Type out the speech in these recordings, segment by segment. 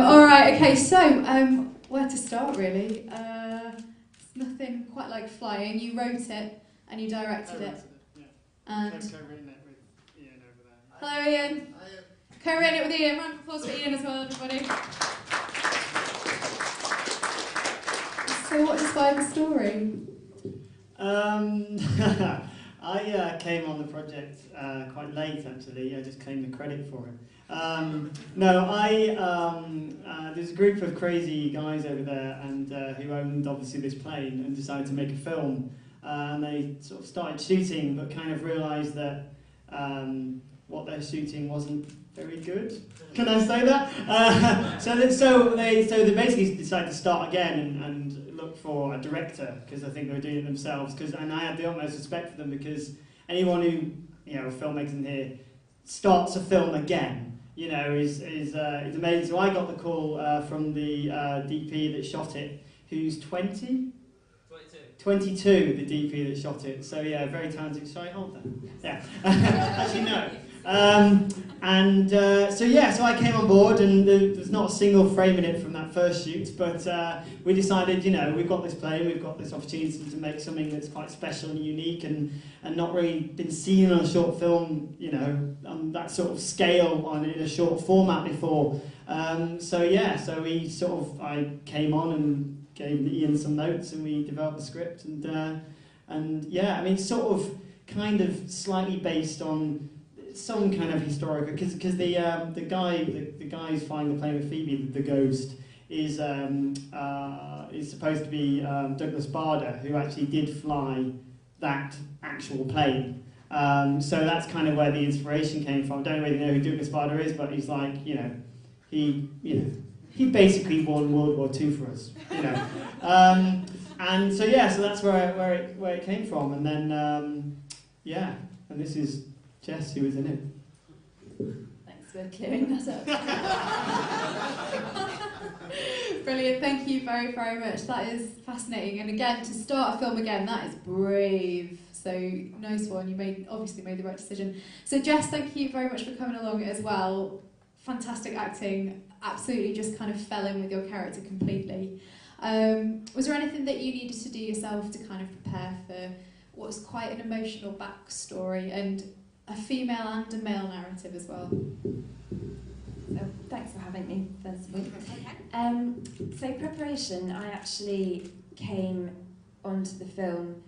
All right, okay, so where to start really? It's nothing quite like flying. You wrote it and you directed it. Yeah. And Co-written it with Ian over there. hello Ian. Co-written it with Ian. Round of applause for Ian as well, everybody. So what inspired the story? I came on the project quite late actually. I just claimed the credit for it. There's a group of crazy guys over there and who owned obviously this plane and decided to make a film. And they sort of started shooting, but kind of realised that what they're shooting wasn't very good. Can I say that? So they basically decided to start again and look for a director because I think they were doing it themselves. And I had the utmost respect for them because anyone who filmmakers in here starts a film again, is amazing. So I got the call from the DP that shot it, who's 20. 22, the DP that shot it. So yeah, very talented. Shall I hold that? Yeah. Actually, no. So I came on board, and there's not a single frame in it from that first shoot. But we decided, we've got this plane, we've got this opportunity to make something that's quite special and unique, and not really been seen on a short film, on that sort of scale in a short format before. I came on and gave Ian some notes and we developed the script it's sort of kind of slightly based on some kind of historical because the guy who's flying the plane with Phoebe, the ghost, is supposed to be Douglas Bader, who actually did fly that actual plane. So that's kind of where the inspiration came from. I don't really know who Douglas Bader is, but he's like, he basically won World War II for us, so that's where it came from, and then and this is Jess who was in it. Thanks for clearing that up. Brilliant, thank you very, very much. That is fascinating, and again, to start a film again, that is brave. So nice one. You obviously made the right decision. So Jess, thank you very much for coming along as well. Fantastic acting. Absolutely just kind of fell in with your character completely. Was there anything that you needed to do yourself to kind of prepare for what's quite an emotional backstory and a female and a male narrative as well? So thanks for having me, first of all. So preparation, I actually came onto the film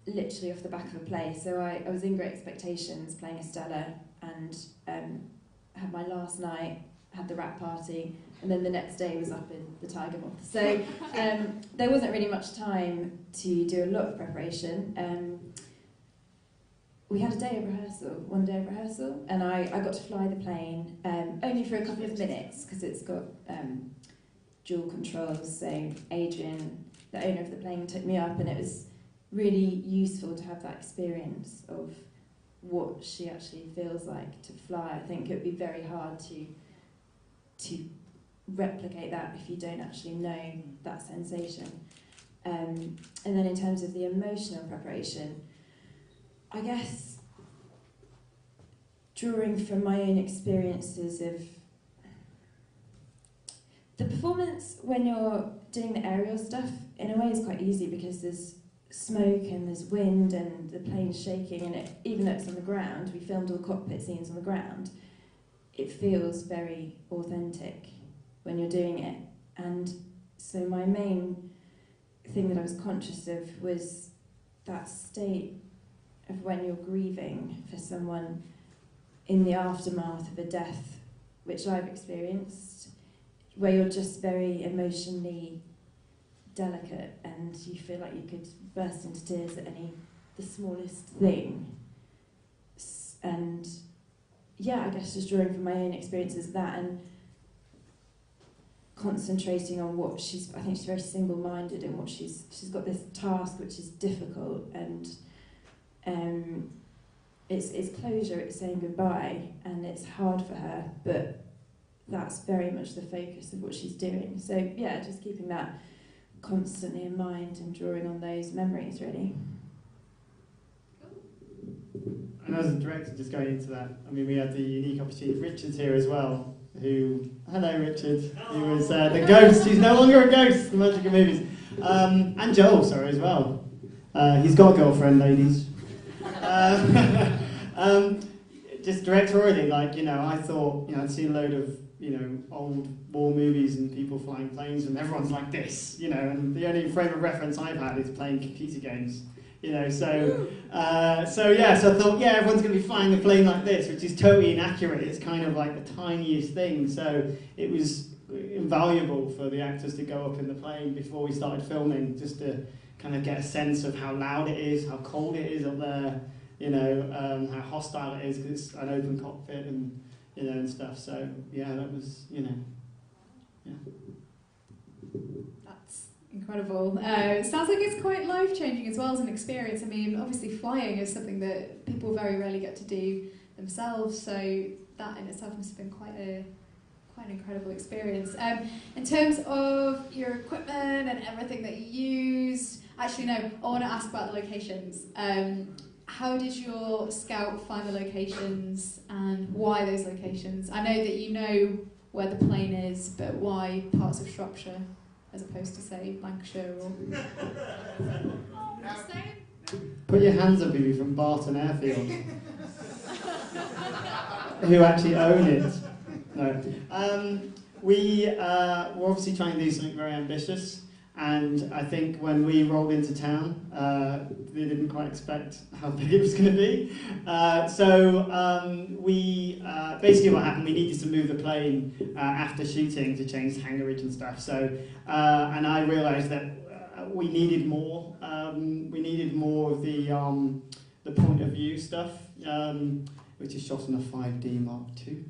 literally off the back of a play. So I was in Great Expectations playing Estella and had my last night, had the wrap party, and then the next day was up in the Tiger Moth. So there wasn't really much time to do a lot of preparation. We had one day of rehearsal, and I got to fly the plane only for a couple of minutes because it's got dual controls. So Adrian, the owner of the plane, took me up, and it was really useful to have that experience of what she actually feels like to fly. I think it would be very hard to replicate that if you don't actually know that sensation. And then in terms of the emotional preparation, I guess drawing from my own experiences of the performance when you're doing the aerial stuff, in a way is quite easy because there's smoke and there's wind and the plane's shaking, and even though it's on the ground, we filmed all cockpit scenes on the ground, it feels very authentic when you're doing it. And so my main thing that I was conscious of was that state of when you're grieving for someone in the aftermath of a death, which I've experienced, where you're just very emotionally delicate and you feel like you could burst into tears at the smallest thing. And I guess just drawing from my own experiences of that and concentrating on what I think she's very single-minded in what she's got this task which is difficult, and it's closure, it's saying goodbye, and it's hard for her, but that's very much the focus of what she's doing. So just keeping that constantly in mind and drawing on those memories, really. And as a director, just going into that, I mean, we had the unique opportunity, Richard's here as well, hello Richard, who was the ghost. He's no longer a ghost, the magic of movies. And Joel, sorry, as well. He's got a girlfriend, ladies. Just directorially, like, I thought, I'd seen a load of, old war movies and people flying planes and everyone's like this, and the only frame of reference I've had is playing computer games. So I thought, everyone's going to be flying a plane like this, which is totally inaccurate. It's kind of like the tiniest thing. So it was invaluable for the actors to go up in the plane before we started filming, just to kind of get a sense of how loud it is, how cold it is up there, how hostile it is, because it's an open cockpit and, and stuff. So, that was, That's incredible. It sounds like it's quite life-changing as well as an experience. I mean, obviously flying is something that people very rarely get to do themselves, so that in itself must have been quite an incredible experience. In terms of your equipment and everything that you used, actually no, I want to ask about the locations. How did your scout find the locations and why those locations? I know that you know where the plane is, but why parts of Shropshire as opposed to, say, Lancashire or... Put your hands up if you're from Barton Airfield. Who actually own it. No. We're obviously trying to do something very ambitious, and I think when we rolled into town, they didn't quite expect how big it was going to be. Basically what happened, we needed to move the plane after shooting to change hangarage and stuff. So, and I realised that we needed more. We needed more of the point of view stuff, which is shot on a 5D Mark II.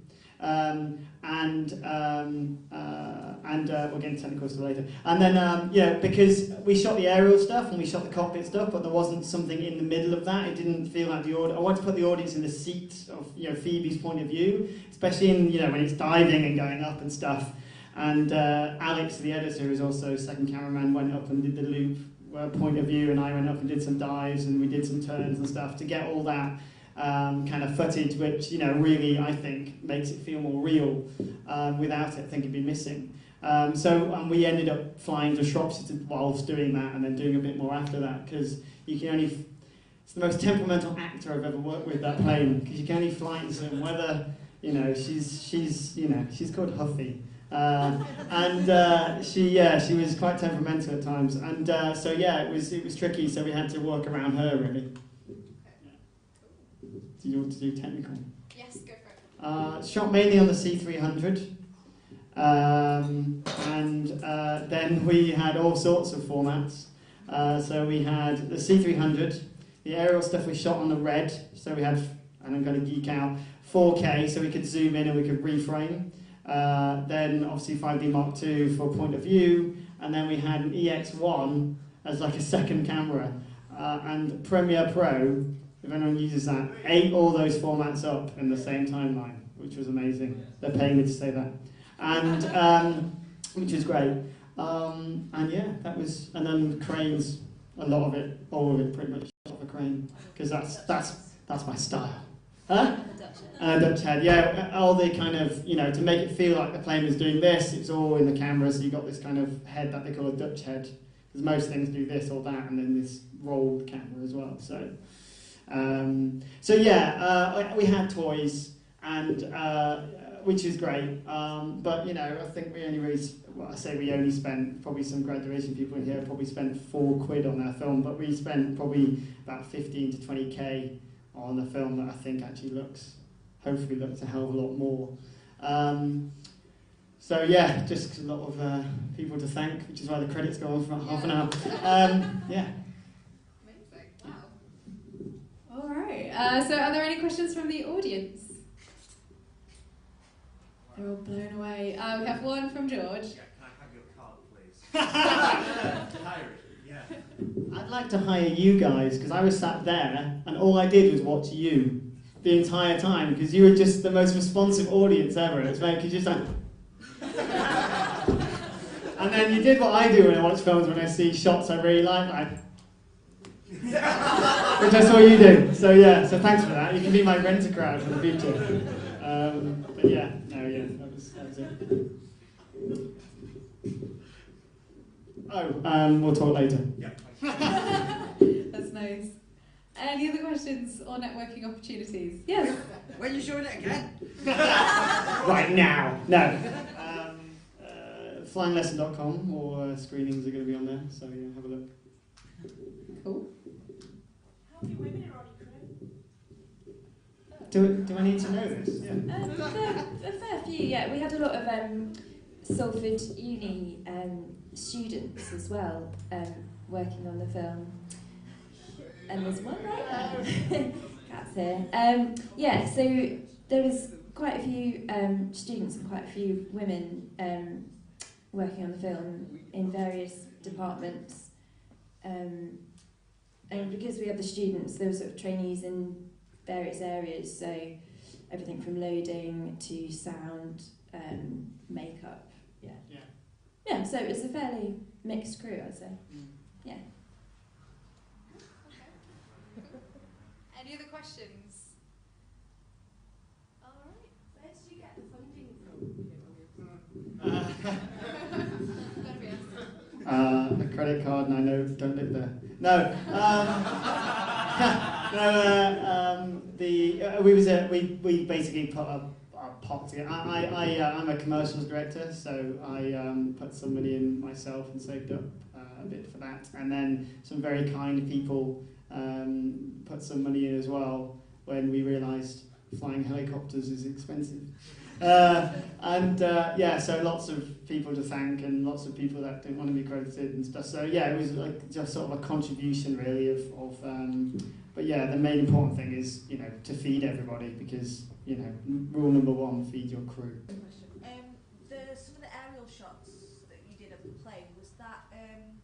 We'll get into technical stuff later. And then, because we shot the aerial stuff and we shot the cockpit stuff, but there wasn't something in the middle of that. It didn't feel like the audience. I wanted to put the audience in the seat of, Phoebe's point of view, especially in, when it's diving and going up and stuff. And Alex, the editor, who's also second cameraman, went up and did the loop point of view, and I went up and did some dives and we did some turns and stuff to get all that kind of footage, which really I think makes it feel more real. Without it, I think it'd be missing. So we ended up flying to Shropshire whilst doing that, and then doing a bit more after that, because you can only. It's the most temperamental actor I've ever worked with, that plane, because you can only fly in certain weather. She's called Huffy. She was quite temperamental at times, and it was tricky. So we had to work around her really. Do you want to do technical? Yes, go for it. Shot mainly on the C300, then we had all sorts of formats. So we had the C300, the aerial stuff we shot on the Red. So we had, and I'm going to geek out, 4K, so we could zoom in and we could reframe. Then obviously 5D Mark II for point of view, and then we had an EX1 as like a second camera, and Premiere Pro, if anyone uses that, ate all those formats up in the same timeline, which was amazing. They're paying me to say that, and which was great. That was, and then cranes, a lot of it, all of it, pretty much off a crane, because that's my style. Huh? Dutch head, yeah. All the kind of, to make it feel like the plane was doing this, it's all in the camera, so you've got this kind of head that they call a Dutch head, because most things do this or that, and then this rolled camera as well. We had toys, and which is great. But I think we only raised. Well, I say we only spent, probably some graduation people in here probably spent £4 on our film, but we spent probably about 15 to 20k on a film that I think actually hopefully looks a hell of a lot more. Just a lot of people to thank, which is why the credits go on for about half an hour. Amazing, wow. All right, so are there any questions from the audience? They're all blown away. We have one from George. Yeah, can I have your card, please? Hire it, yeah. I'd like to hire you guys, because I was sat there and all I did was watch you the entire time, because you were just the most responsive audience ever. It's like, because you're just like... And then you did what I do when I watch films, when I see shots I really like, which I saw you do. So thanks for that. You can be my rent-a-crowd for the future. That was was it. Oh, we'll talk later. Yeah. That's nice. Any other questions or networking opportunities? Yes. When are you showing it again? Right now. No. Flyinglesson.com or screenings are going to be on there, so yeah, have a look. Cool. How many women are on your crew? Do I need to know this? Yeah. A fair few, yeah. We had a lot of Salford Uni students as well working on the film. And there's one right there. Cat's here. Yeah, so there was quite a few students and quite a few women working on the film in various departments. And because we had the students, there were sort of trainees in various areas, so everything from loading to sound, makeup, yeah. Yeah, so it's a fairly mixed crew, I'd say. Yeah. Any other questions? All right. Where did you get the funding from? A credit card, and I know don't live there. No. We basically put a pot together. I'm a commercials director, so I put some money in myself and saved up a bit for that, and then some very kind people put some money in as well when we realised flying helicopters is expensive. So lots of people to thank and lots of people that didn't want to be credited and stuff. So yeah, it was like just sort of a contribution really but yeah, the main important thing is, you know, to feed everybody because, you know, rule number one, feed your crew. Some of the aerial shots that you did of the plane, was that in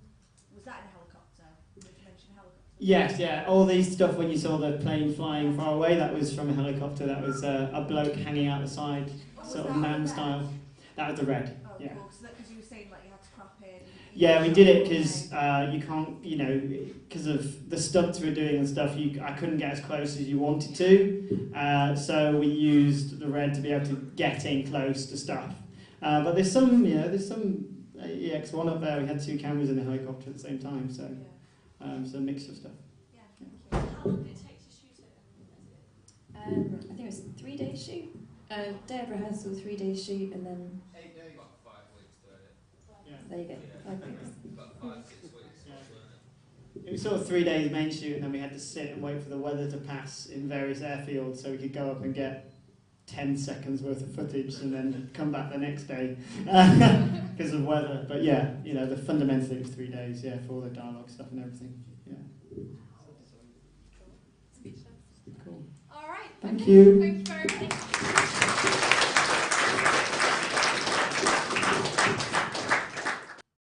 a helicopter? Did you mention helicopter? Yes, yeah. All these stuff when you saw the plane flying far away, that was from a helicopter. That was a bloke hanging out the side, sort of man style. That was the red. Oh, yeah. cool. Because you were saying like you had to crop in. Yeah, we did it because you can't, you know, because of the stunts we were doing and stuff. I couldn't get as close as you wanted to, so we used the red to be able to get in close to stuff. But there's some EX1 up there. We had 2 cameras in the helicopter at the same time, so so a mixture of stuff. Yeah, thank you. How long did it take to shoot it? I think it was a 3-day shoot. Day of rehearsal, 3-day shoot, and then 8 days. About 5 weeks doing it. Yeah. there you go, 5 weeks. About 5-6 weeks. It was sort of 3 days main shoot, and then we had to sit and wait for the weather to pass in various airfields so we could go up and get 10 seconds worth of footage and then come back the next day because of weather. But yeah, you know, fundamentally it was 3 days, yeah, for all the dialogue stuff and everything. Yeah. Speechless. Cool. All right. Thank okay. you. Thank you very much.